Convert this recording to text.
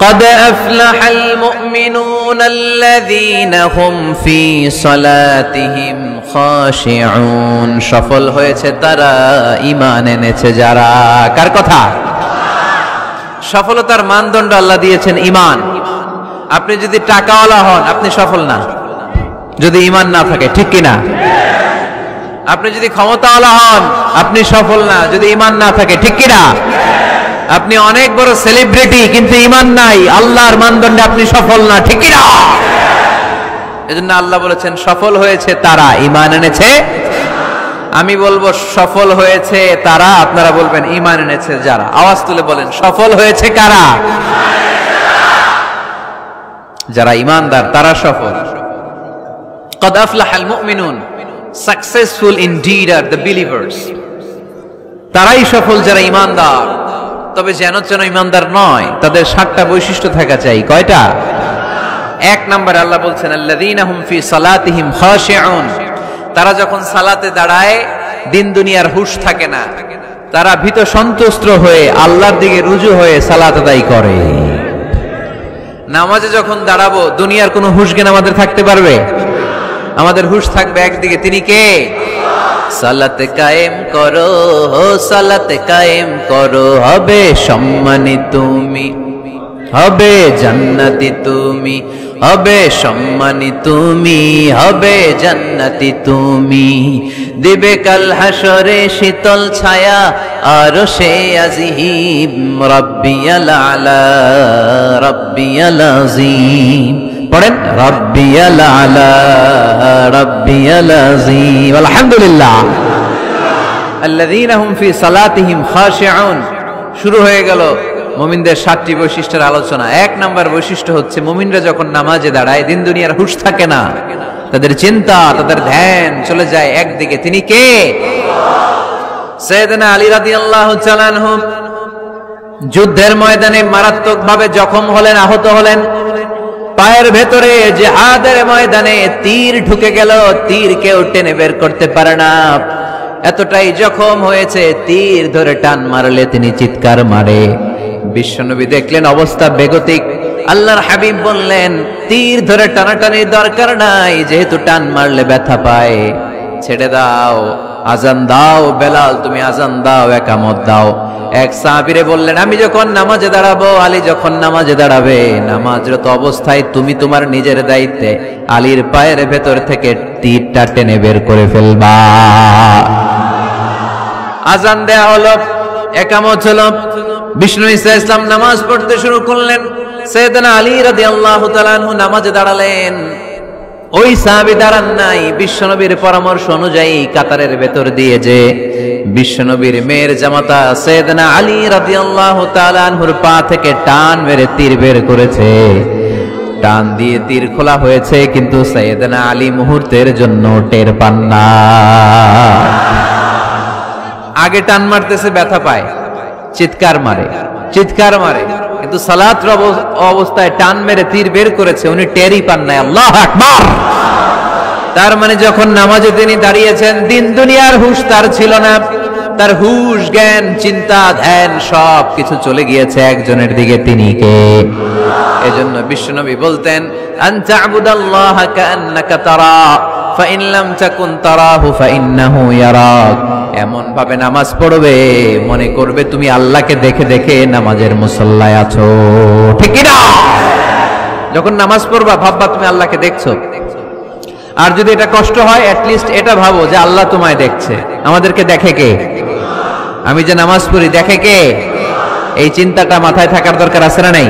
قد أفلح المؤمنون الذين هم في صلاتهم خاشعون সফল হয়েছে তারা ঈমান এনেছে যারা। কার কথা? সফলতার মানদণ্ড আল্লাহ দিয়েছেন ঈমান। আপনি যদি টাকাওয়ালা হন আপনি সফল না যদি ঈমান না থাকে, ঠিক কি না? আপনি যদি ক্ষমতাওয়ালা হন আপনি সফল না যদি ঈমান না থাকে, ঠিক কি না? আপনি অনেক বড় সেলিব্রিটি কিন্তু ঈমান নাই, আল্লাহর মানদণ্ডে আপনি সফল না, ঠিক কি না? এজন্য আল্লাহ বলেছেন সফল হয়েছে তারা ঈমান এনেছে। আমি বলবো সফল হয়েছে তারা, আপনারা বলবেন ঈমান এনেছে যারা। আওয়াজ তুলে বলেন সফল হয়েছে কারা? যারা ঈমানদার তারা সফল। قد أفلح المؤمنون, successful indeed are the believers. তারাই সফল যারা ঈমানদার। তবে যেন ঈমানদার নয়, তাদের 7টা বৈশিষ্ট্য থাকা চাই। কয়টা? 1 নম্বরে আল্লাহ বলছেন আল্লাযীনা হুম ফি সালাতিহিম খাশিউন, তারা যখন সালাতে দাঁড়ায় দিন দুনিয়ার হুঁশ থাকে না, তারা ভীত সন্ত্রস্ত হয়ে আল্লাহর দিকে রুজু হয়ে সালাত আদায় করে। নামাজে যখন দাঁড়াবো দুনিয়ার কোনো হুঁশ জ্ঞান আমাদের থাকতে পারবে? আমাদের হুঁশ থাকবে একদিকে, তিনি কে? সালাতে কায়েম করো, সালাতে কায়েম করো, হবে সম্মানী তুমি, হবে জান্নাতি তুমি, হবে সম্মানী তুমি, হবে জান্নাতি তুমি। দিবে কাল হাসরে শীতল ছায়া আরশে আজিম, রাব্বিয়াল আলা রাব্বিয়াল আযীম। পড়েন রাব্বিয়াল আলা রাব্বিয়াল আযীম। আলহামদুলিল্লাহ। আল্লাযীনা হুম ফি সালাতিহিম খাশিউন। শুরু হয়ে গেল মুমিনদের 7টি বৈশিষ্ট্যের আলোচনা। 1 নাম্বার বৈশিষ্ট্য হচ্ছে মুমিনরা যখন নামাজে দাঁড়ায় দিন দুনিয়ার হুঁশ থাকে না, তাদের চিন্তা তাদের ধ্যান চলে যায় একদিকে, তিনি কে? সাইয়েদনা আলী রাদিয়াল্লাহু তাআলা আনহু যুদ্ধের ময়দানে মারাত্মকভাবে জখম হলেন, আহত হলেন। পায়ের ভেতরে জিহাদের ময়দানে তীর ঢুকে গেল, তীর কেউ টেনে বের করতে পারে না, এতটাই জখম হয়েছে। তীর ধরে টান মারলে তিনি চিৎকার মারে। বিশ্বনবী দেখলেন অবস্থা বেগতিক। আল্লাহর হাবিব বললেন তীর ধরে টানাটানির দরকার নাই, যেহেতু টান মারলে ব্যথা পায়, ছেড়ে দাও, আজান দাও। বেলাল তুমি আজান দাও, একামত দাও। এক সাহাবীরে বললেন আমি যখন নামাজে দাঁড়াবো, আলী যখন নামাজে দাঁড়াবে, নামাজরত অবস্থায় তুমি তোমার নিজের দায়িত্বে আলীর পায়ের ভেতর থেকে তীরটা টেনে বের করে ফেলবা। আজান দেয়া হলো, একামত হলো, বিষ্ণু ঈসা ইসলাম নামাজ পড়তে শুরু করলেন। সাইয়েদনা আলী রাদিয়াল্লাহু তাআলা আনহু নামাজে দাঁড়ালেন। ওই সাহাবী দাঁড়ান নাই, বিশ্বনবীর পরামর্শ অনুযায়ী কাতারের ভেতর দিয়ে যে বিশ্বনবীর মেয়ের জামাতা সাইয়েদনা আলী রাদিয়াল্লাহু তাআলা আনহুর পা থেকে টান মেরে তীর বের করেছে। টান দিয়ে তীর খোলা হয়েছে, কিন্তু সাইয়েদনা আলী মুহূর্তের জন্য টের পান না। আগে টান মারতেছে, ব্যথা পায়, চিৎকার মারে, চিৎকার মারে, কিন্তু সালাতের অবস্থায় টান মেরে তীর বের করেছে, উনি টেরই পান নাই। আল্লাহু আকবার। তার মানে যখন নামাজে তিনি দাঁড়িয়েছেন দিন দুনিয়ার হুঁশ তার ছিল না, তার হুঁশ জ্ঞান চিন্তা ধ্যান সব কিছু চলে গিয়েছে একজনের দিকে, তিনি কে? এজন্য বিশ্বনবী বলতেন আনতা আবুদাল্লাহা কাআন্নাকা তারা ফাইন লাম তাকুন তারাহু ফাইন্নাহু ইয়ারাক। এমন ভাবে নামাজ পড়বে মনে করবে তুমি আল্লাহকে দেখে দেখে নামাজের মুসল্লায় আছো, ঠিক কি না? যখন নামাজ পড়বা ভাববা তুমি আল্লাহকে দেখছো। আর যদি এটা কষ্ট হয় অ্যাট লিস্ট এটা ভাবো যে আল্লাহ তোমায় দেখছে। আমাদেরকে দেখে কে? আমি যে নামাজ পড়ি দেখে কে? এই চিন্তাটা মাথায় থাকার দরকার আছে না নাই?